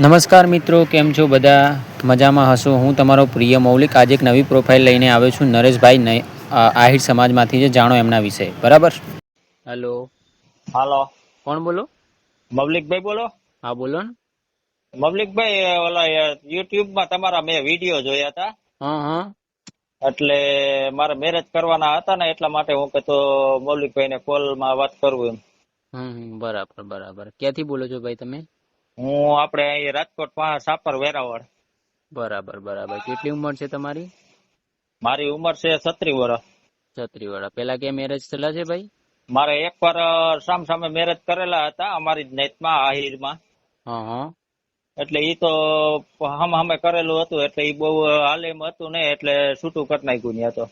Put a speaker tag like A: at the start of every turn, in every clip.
A: નમસ્કાર મિત્રો, કેમ છો બધા? મજામાં હશો. હું તમારો પ્રિય મૌલિક આજે એક નવી પ્રોફાઇલ લઈને આવ્યો છું. નરેશભાઈ આહિર સમાજમાંથી છે. જાણો એમના વિશે. બરાબર. હેલો.
B: હાલો,
A: કોણ બોલો?
B: મવલિકભાઈ બોલો.
A: હા બોલો ને.
B: મવલિકભાઈ, ઓલા યુટ્યુબ માં તમારા મેં વિડીયો જોયા હતા,
A: હા હા.
B: એટલે મારે મેરેજ કરવાના હતા ને, એટલા માટે હું કહેતો મવલિકભાઈ ને કોલ માં વાત કરવું એમ.
A: બરાબર બરાબર. ક્યાંથી બોલો છો ભાઈ તમે?
B: હું આપણે અહીં રાજકોટ સાપર વેરાવળ.
A: બરાબર બરાબર. કેટલી ઉંમર છે તમારી?
B: મારી ઉંમર છે 36 વર્ષ.
A: 36 વર્ષ. પેલા ક્યાં મેરેજ થયેલા છે ભાઈ?
B: મારે એકવાર સામે મેરેજ કરેલા હતા અમારી જ નેતમાં આહિરમાં.
A: હા હા.
B: એટલે ઈ તો હમે કરેલું હતું, એટલે ઈ બહુ હાલ એમ હતું ને, એટલે છૂટું કરી નાખ્યું ન્યા તો.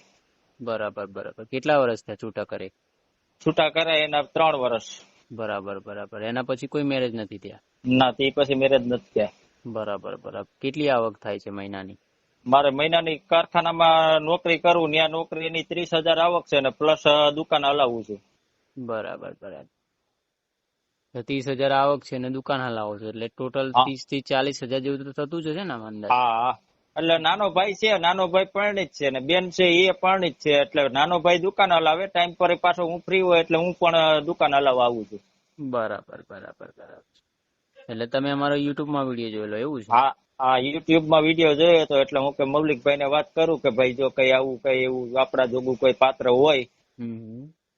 A: બરાબર બરાબર. કેટલા વર્ષ થયા છૂટા કરે?
B: છૂટા કરે એના 3 વર્ષ.
A: બરાબર બરાબર. એના પછી કોઈ મેરેજ નથી થયા?
B: ના, તે પછી મેરેજ નથી થયા.
A: બરાબર બરાબર. કેટલી આવક થાય છે મહિનાની?
B: મારે મહિનાની કારખાનામાં નોકરી કરું, ત્યાં નોકરીની 30,000 આવક છે ને પ્લસ દુકાન હલાવું છું.
A: બરાબર બરાબર. 30,000 આવક છે ને દુકાન હલાવો છો, એટલે ટોટલ
B: હા
A: 30 થી 40,000 જેવું તો થતું જ હશે ને આમાં અંદાજ?
B: હા. એટલે નાનો ભાઈ છે, નાનો ભાઈ પરણિત છે ને બેન છે એ પરણિત છે, એટલે નાનો ભાઈ દુકાન હલાવે, ટાઈમ પર પાછો હું ફ્રી હોય એટલે હું પણ દુકાન હલાવવા આવું છું.
A: બરાબર બરાબર બરાબર. એટલે તમે અમારો યુટ્યુબ માં વિડીયો જોયેલો એવું છે?
B: હા હા, યુટ્યુબ માં વિડીયો જોયો હતો, એટલે હું કે મૌલિકભાઈ ને વાત કરું કે ભાઈ જો કઈ આવું કઈ એવું આપડા જોગું કોઈ પાત્ર હોય,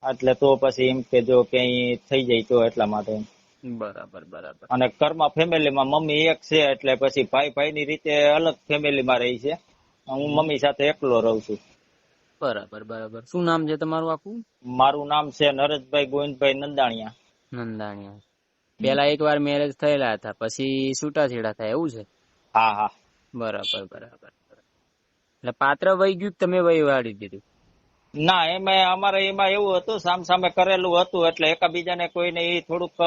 B: એટલે તો પછી એમ કે જો ક્યાંય થઈ જાય તો એટલા માટે.
A: બરાબર બરાબર.
B: અને ઘરમાં ફેમિલીમાં મમ્મી એક છે, એટલે પછી ભાઈ ભાઈ ની રીતે અલગ ફેમિલીમાં રહી છે. હું મમ્મી સાથે એકલો રહું છું.
A: બરાબર બરાબર. શું નામ છે તમારું આખું?
B: મારું નામ છે નરેશભાઈ ગોવિંદભાઈ નંદાણીયા.
A: નંદાણીયા. પેલા એકવાર મેરેજ થયેલા હતા, પછી છૂટાછેડા થાય એવું છે?
B: હા હા.
A: બરાબર બરાબર. એટલે પાત્ર વહી ગયું, તમે વહી વાળી દીધું?
B: ના, અમારે એમાં એવું હતું, સામે કરેલું હતું, એટલે એકાબીજાને કોઈને એ થોડુંક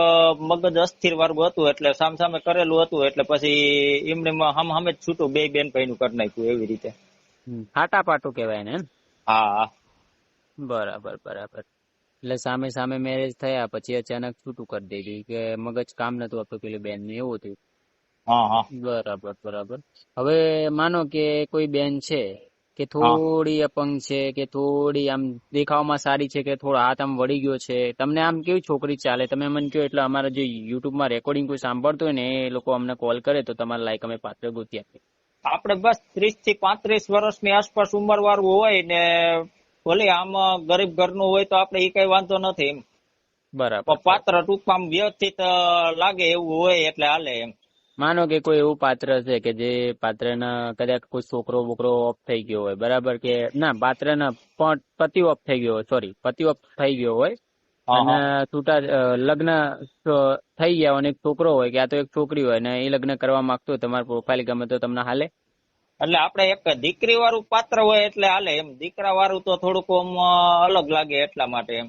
B: મગજ અસ્થિર વાળું હતું, એટલે સામે કરેલું હતું, એટલે પછી એમને હમ જ છૂટું બે બેન ભાઈ નું કરી નાખ્યું એવી રીતે.
A: ફાટા પાટું કેવાય ને?
B: હા હા.
A: બરાબર બરાબર. એટલે સામે સામે મેરેજ થયા પછી અચાનક છૂટું કરી દીધું કે મગજ કામ નતું આપતું પેલી બેન ને, એવું થયું?
B: હા હા.
A: બરાબર બરાબર. હવે માનો કે કોઈ બેન છે કે
B: હા.
A: થોડી અપંગ છે, કે થોડી આમ દેખાવામાં સારી છે, કે થોડો હાથ આમ વળી ગયો છે, તમને આમ કેવી છોકરી ચાલે તમે મને કહો, એટલે અમારા જે યુટ્યુબમાં રેકોર્ડિંગ કોઈ સાંભળતો હોય ને એ લોકો અમને કોલ કરે તો તમારા લાયક અમે પાત્ર ગોતી આપીએ.
B: આપડે બસ 30 થી 35 વર્ષની આસપાસ ઉંમર વાળું હોય ને, ભલે આમ ગરીબ ઘરનું હોય તો આપડે એ કઈ વાંધો નથી એમ.
A: બરાબર.
B: પાત્ર ટૂંકમાં વ્યવસ્થિત લાગે એવું હોય એટલે હાલે એમ.
A: માનો કે કોઈ એવું પાત્ર છે કે જે પાત્રના કદાચ કોઈ છોકરો બોકરો ઓફ થઈ ગયો હોય, બરાબર, કે ના પાત્રના પતિ ઓફ થઈ ગયો હોય, સોરી પતિ ઓફ થઈ ગયો હોય
B: હા
A: અને
B: હા.
A: લગ્ન થઈ ગયા અને એક છોકરો હોય કે આ તો એક છોકરી હોય ને એ લગ્ન કરવા માંગતો હોય, તમારી પ્રોફાઇલ ગમે તો તમને હાલે?
B: એટલે આપડે એક દીકરી વાળું પાત્ર હોય એટલે હાલે એમ. દીકરા વાળું તો થોડુંક અલગ લાગે એટલા માટે એમ.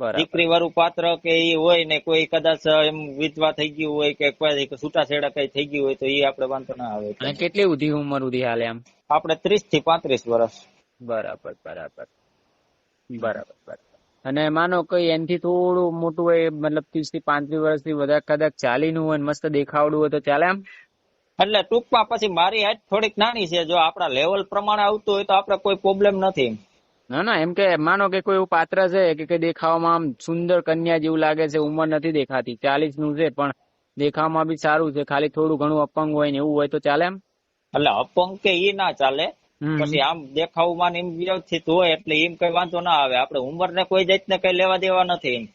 A: બરાબર.
B: દીકરી વાળું પાત્ર કે ઈ હોય ને કોઈ કદાચ એમ વિધવા થઈ ગયું હોય કે કોઈ છૂટાછેડા કઈ થઈ ગયું હોય તો એ આપડે વાંધો ના આવે
A: અને
B: એટલા માટે.
A: કેટલી ઉધી ઉંમર ઉધી હાલે આમ?
B: આપડે 30 થી 35 વર્ષ.
A: બરાબર બરાબર બરાબર બરાબર. અને માનો કોઈ એનથી થોડું મોટું હોય, મતલબ 30 થી 35 વર્ષથી વધારે કદાચ ચાલીનું હોય, મસ્ત દેખાવડું હોય તો ચાલે આમ?
B: એટલે ટૂંકમાં પછી મારી હાઈટ થોડીક નાની છે, જો આપડા લેવલ પ્રમાણે આવતું હોય તો આપડે કોઈ પ્રોબ્લેમ નથી.
A: ના ના, એમ કે માનો કે કોઈ એવું પાત્ર છે કે દેખાવામાં આમ સુંદર કન્યા જેવું લાગે છે, ઉંમર નથી દેખાતી, 40 નું છે પણ દેખાવામાં બી સારું છે, ખાલી થોડું ઘણું અપંગ હોય ને એવું હોય તો ચાલે એમ?
B: એટલે અપંગ કે ઈ ના ચાલે. પછી આમ દેખાવમાં એમ વ્યવસ્થિત હોય એટલે એમ કઈ વાંધો ના આવે. આપડે ઉંમર ને કોઈ જાતને કઈ લેવા દેવા નથી એમ.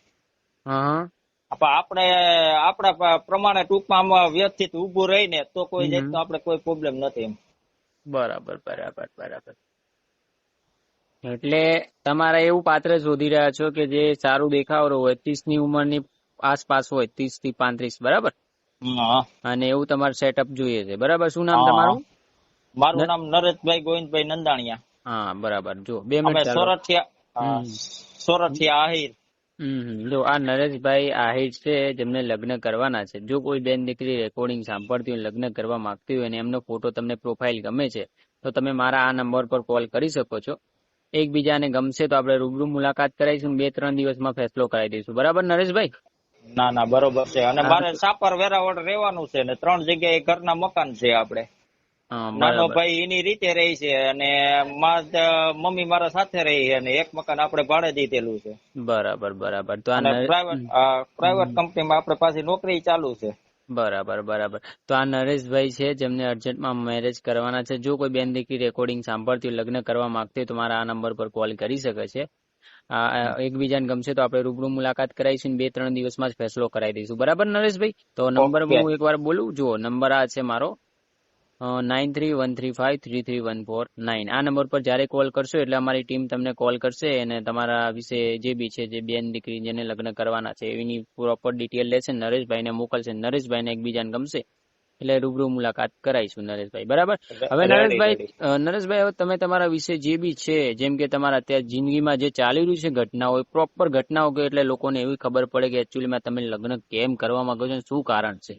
A: હા.
B: આપણે આપડા પ્રમાણે ટૂંકમાં આમ વ્યવસ્થિત ઉભું રહીને તો કોઈ જાતનો આપણે કોઈ પ્રોબ્લેમ નથી એમ.
A: બરાબર બરાબર બરાબર. એટલે તમારે એવું પાત્ર શોધી રહ્યા છો કે જે સારું દેખાવડું હોય, 30 ની ઉંમરની આસપાસ હોય, 30 થી 35, બરાબર?
B: હા
A: અને એવું તમારું સેટઅપ જોઈએ છે, બરાબર? શું નામ
B: હા.
A: તમારું?
B: મારું નામ નરેશભાઈ ગોવિંદભાઈ નંદાણીયા.
A: હા બરાબર. જો 2
B: અમે
A: મિનિટ ચાલો.
B: સોરઠિયા આહિર.
A: જો આ નરેશભાઈ આહિર છે જેમને લગ્ન કરવાના છે. જો કોઈ બેન દીકરી રેકોર્ડિંગ સાંભળતી હોય, લગ્ન કરવા માંગતી હોય અને એમનો ફોટો તમને પ્રોફાઇલ ગમે છે તો તમે મારા આ નંબર પર કોલ કરી શકો છો. એકબીજાને ગમશે તો આપણે રૂબરૂ મુલાકાત કરાવીશું, 2-3 દિવસમાં ફેસલો કરાવી દઈશું, બરાબર નરેશભાઈ?
B: ના ના બરોબર છે. અને
A: હા
B: મારે સાપર વેરાવળ રહેવાનું છે ને 3 જગ્યાએ ઘરના મકાન છે આપણે.
A: હા,
B: નાનો
A: બરાબર
B: ભાઈ એની રીતે રહી છે અને મમ્મી મારા સાથે રહી છે અને એક મકાન આપણે ભાડે દીધેલું છે.
A: બરાબર બરાબર. તો આ
B: અને પ્રાઇવેટ કંપનીમાં આપણે પાછી નોકરી ચાલુ છે.
A: બરાબર બરાબર. તો આ નરેશભાઈ છે જેમને અર્જન્ટમાં મેરેજ કરવાના છે. જો કોઈ બેન દીકરી રેકોર્ડિંગ સાંભળતી હોય, લગ્ન કરવા માંગતી હોય તો મારા આ નંબર પર કોલ કરી શકે છે. એકબીજાને ગમશે તો આપણે રૂબરૂ મુલાકાત કરાવીશું, 2-3 દિવસમાં જ ફેસલો કરાવી દઈશું. બરાબર નરેશભાઈ? તો નંબર
B: ઓકે.
A: હું એકવાર બોલું. જુઓ, નંબર આ છે મારો 9313533149. આ નંબર પર જયારે કોલ કરશો એટલે અમારી ટીમ તમને કોલ કરશે અને તમારા વિશે જે બી છે, જે બેન દીકરી જેને લગ્ન કરવાના છે એની પ્રોપર ડિટેલ લેશે, નરેશભાઈને મોકલશે. નરેશભાઈને એકબીજાને ગમશે એટલે રૂબરૂ મુલાકાત કરાવીશું નરેશભાઈ. બરાબર? હવે
B: રેડી.
A: નરેશભાઈ હવે તમે તમારા વિશે જે બી છે, જેમ કે તમારા અત્યારે જિંદગીમાં જે ચાલી રહ્યું છે ઘટનાઓ, પ્રોપર ઘટનાઓ કે એટલે લોકોને એવી ખબર પડે કે એકચ્યુઅલીમાં તમે લગ્ન કેમ કરવા માંગો છો, શું કારણ છે?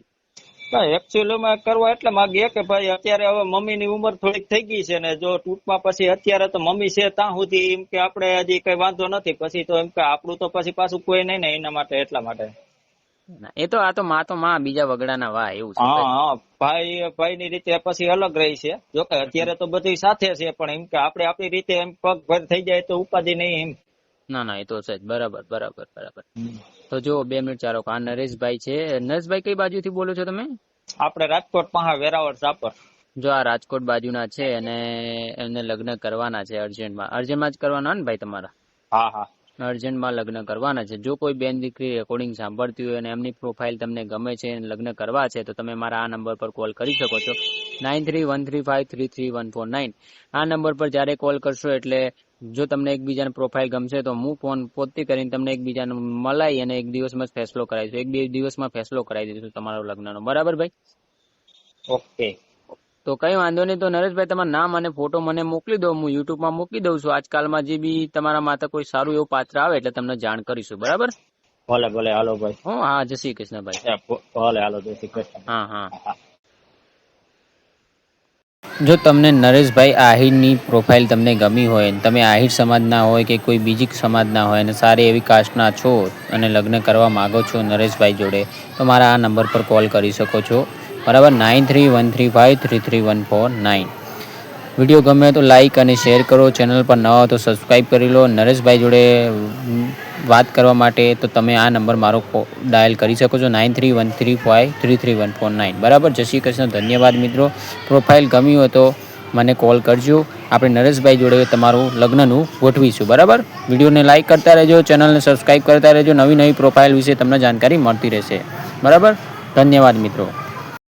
B: એકચ્યુઅલી માં કરવા એટલે માંગીએ કે ભાઈ અત્યારે હવે મમ્મી ની ઉંમર થોડીક થઈ ગઈ છે ને જો ટૂંકમાં પછી અત્યારે તો મમ્મી છે ત્યાં સુધી એમ કે આપણે હજી કઈ વાંધો નથી, પછી તો એમ કે આપણું તો પછી પાછું કોઈ નહીં ને એના માટે એટલા માટે.
A: એ તો આ તો માં બીજા વગડાના વાહ એવું છે.
B: હા ભાઈ ની રીતે પછી અલગ રહી છે. જોકે અત્યારે તો બધી સાથે છે પણ એમ કે આપણે આપણી રીતે એમ પગભર થઈ જાય તો ઉપાધિ નહીં એમ.
A: ના એ તો છે જ. બરાબર. તો જો 2 મિનિટ ચાલો. આ નરેશભાઈ છે. નરેશભાઈ કઈ બાજુથી બોલો છો તમે?
B: આપણે રાજકોટ પાસે વેરાવળ સાપર.
A: જો આ રાજકોટ બાજુના છે અને એમને લગ્ન કરવાના છે અર્જન્ટમાં જ કરવાના ને ભાઈ તમારા?
B: હા
A: અર્જન્ટમાં લગ્ન કરવાના છે. જો કોઈ બેન દીકરી રેકોર્ડિંગ સાંભળતી હોય અને એમની પ્રોફાઇલ તમને ગમે છે અને લગ્ન કરવા છે તો તમે મારા આ નંબર પર કોલ કરી શકો છો, 9313533149. આ નંબર પર જ્યારે કોલ કરશો એટલે જો તમને એકબીજાને પ્રોફાઇલ ગમશે તો હું ફોન પોતે કરીને તમને એકબીજાને મલાઈ અને 1 દિવસમાં ફેસલો કરાવીશું. 1-2 દિવસમાં ફેસલો કરાવી દઈશું તમારો લગ્નનો. બરાબર ભાઈ?
B: ઓકે.
A: તો કઈ વાંધો નહીં. તો નરેશભાઈ તમારું નામ અને ફોટો મને મોકલી દો, હું યુટ્યુબમાં મૂકી દઉં છું. આજકાલમાં જે બી તમારા માથે કોઈ સારું એવું પાત્ર આવે એટલે તમને જાણ કરીશું. બરાબર?
B: ભલે હાલો ભાઈ.
A: હા, જય શ્રી કૃષ્ણ ભાઈ.
B: ભલે હાલો, જય શ્રી કૃષ્ણ.
A: હા. જો તમને નરેશભાઈ આહિરની પ્રોફાઇલ તમને ગમી હોય, તમે આહિર સમાજના હોય કે કોઈ બીજી સમાજના હોય અને સારી એવી કાસ્ટના છો અને લગ્ન કરવા માગો છો નરેશભાઈ જોડે, તો મારા આ નંબર પર કોલ કરી શકો છો. બરાબર? 9313533149. વિડીયો ગમે તો લાઈક અને શેર કરો. ચેનલ પર નવા હો તો સબસ્ક્રાઈબ કરી લો. નરેશભાઈ જોડે વાત કરવા માટે તો તમે આ નંબર મારો ડાયલ કરી શકો છો, 9313533149. બરાબર? જય શ્રી કૃષ્ણ. ધન્યવાદ મિત્રો. પ્રોફાઇલ ગમી હોય તો મને કોલ કરજો. આપણે નરેશભાઈ જોડે તમારું લગ્નનું ગોઠવીશું. બરાબર? વિડીયોને લાઈક કરતા રહેજો, ચેનલને સબસ્ક્રાઈબ કરતા રહેજો. નવી પ્રોફાઇલ વિશે તમને જાણકારી મળતી રહેશે. બરાબર? ધન્યવાદ મિત્રો.